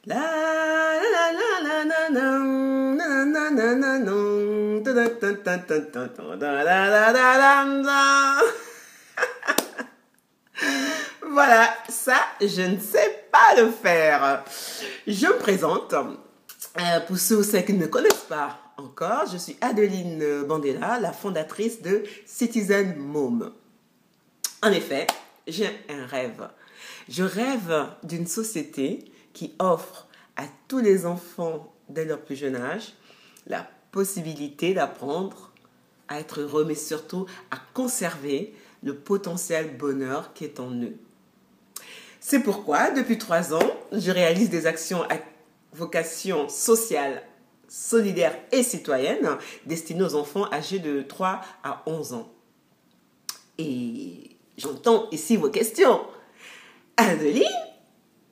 La la la la la la na na na na na ta ta ta ta ta ta ta da da da da da. Voilà, ça, je ne sais pas le faire. Je me présente. Pour ceux ou celles qui ne me connaissent pas encore, je suis Adeline Bandela, la fondatrice de Citizen Mom. En effet, j'ai un rêve. Je rêve d'une société qui offre à tous les enfants dès leur plus jeune âge la possibilité d'apprendre à être heureux, mais surtout à conserver le potentiel bonheur qui est en eux. C'est pourquoi, depuis 3 ans, je réalise des actions à vocation sociale, solidaire et citoyenne destinées aux enfants âgés de 3 à 11 ans. Et j'entends ici vos questions. Adeline,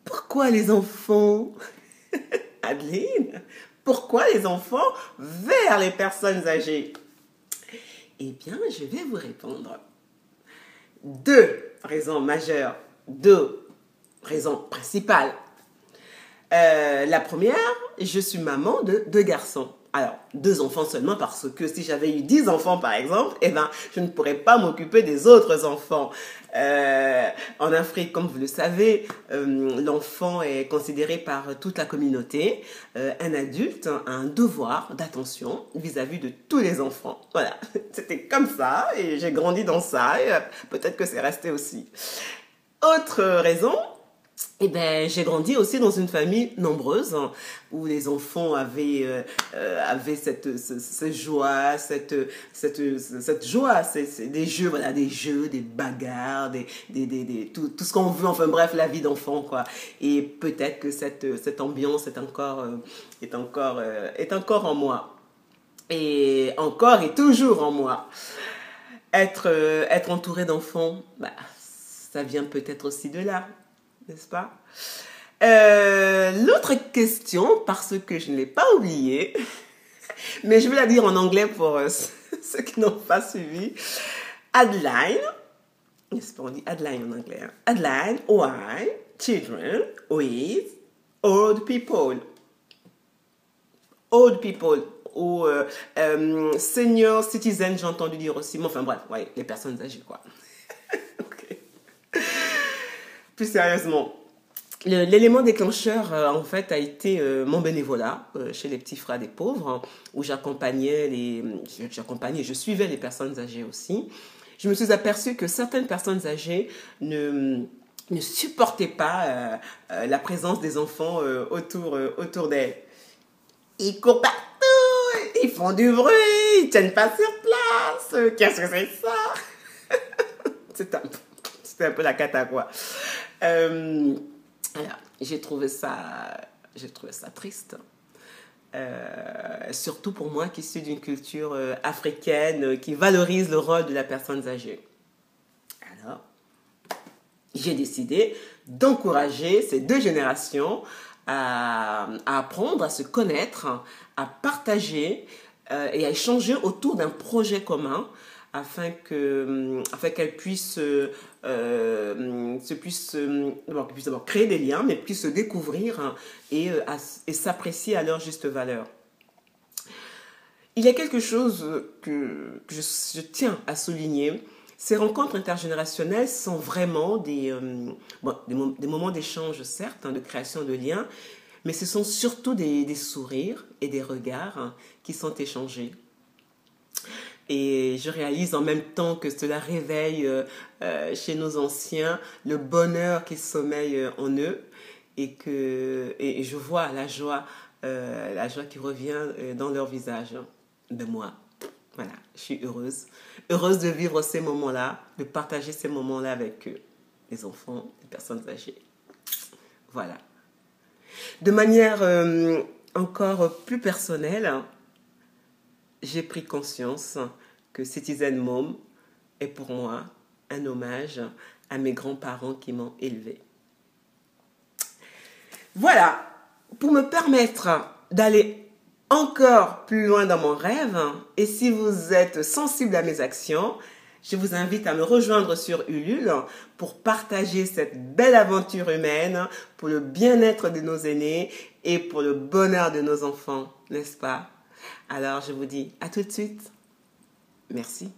pourquoi les enfants? Adeline, pourquoi les enfants vers les personnes âgées? Eh bien, je vais vous répondre. 2 raisons majeures, 2 raisons principales. La première, je suis maman de 2 garçons. Alors, 2 enfants seulement parce que si j'avais eu 10 enfants par exemple, eh ben, je ne pourrais pas m'occuper des autres enfants. En Afrique, comme vous le savez, l'enfant est considéré par toute la communauté. Un adulte a un devoir d'attention vis-à-vis de tous les enfants. Voilà, c'était comme ça et j'ai grandi dans ça et peut-être que c'est resté aussi. Autre raison, eh ben, j'ai grandi aussi dans une famille nombreuse où les enfants avaient cette joie, cette joie, c'est des jeux, voilà, des jeux, des bagarres, tout ce qu'on veut, enfin bref, la vie d'enfant, quoi. Et peut-être que cette ambiance est encore en moi. Et encore et toujours en moi. Être entouré d'enfants, bah, ça vient peut-être aussi de là. N'est-ce pas? L'autre question, parce que je ne l'ai pas oubliée, mais je vais la dire en anglais pour ceux qui n'ont pas suivi. Adeline, n'est-ce pas, on dit Adeline en anglais. Hein? Adeline, why children with old people? Old people, ou senior citizen, j'ai entendu dire aussi, mais enfin bref, ouais, les personnes âgées, quoi. Okay. Plus sérieusement, l'élément déclencheur, en fait, a été mon bénévolat chez les petits frères des pauvres, où je suivais les personnes âgées aussi. Je me suis aperçue que certaines personnes âgées ne supportaient pas la présence des enfants autour d'elles. Ils courent partout, ils font du bruit, ils tiennent pas sur place. Qu'est-ce que c'est ça? C'était un peu la cata, quoi. Alors, j'ai trouvé ça triste. Surtout pour moi qui suis d'une culture africaine qui valorise le rôle de la personne âgée. Alors, j'ai décidé d'encourager ces 2 générations à apprendre, à se connaître, à partager et à échanger autour d'un projet commun afin qu'elles puissent d'abord créer des liens, mais puissent se découvrir et s'apprécier à leur juste valeur. Il y a quelque chose que je tiens à souligner. Ces rencontres intergénérationnelles sont vraiment des moments d'échange, certes, de création de liens, mais ce sont surtout des sourires et des regards qui sont échangés. Et je réalise en même temps que cela réveille chez nos anciens le bonheur qui sommeille en eux et je vois la joie qui revient dans leur visage de moi. Voilà, je suis heureuse de vivre ces moments-là, de partager ces moments-là avec eux, les enfants, les personnes âgées. Voilà. De manière encore plus personnelle, j'ai pris conscience que Citizen Mom est pour moi un hommage à mes grands-parents qui m'ont élevée. Voilà, pour me permettre d'aller encore plus loin dans mon rêve, et si vous êtes sensible à mes actions, Je vous invite à me rejoindre sur Ulule pour partager cette belle aventure humaine pour le bien-être de nos aînés et pour le bonheur de nos enfants, n'est-ce pas? Alors je vous dis à tout de suite. Merci.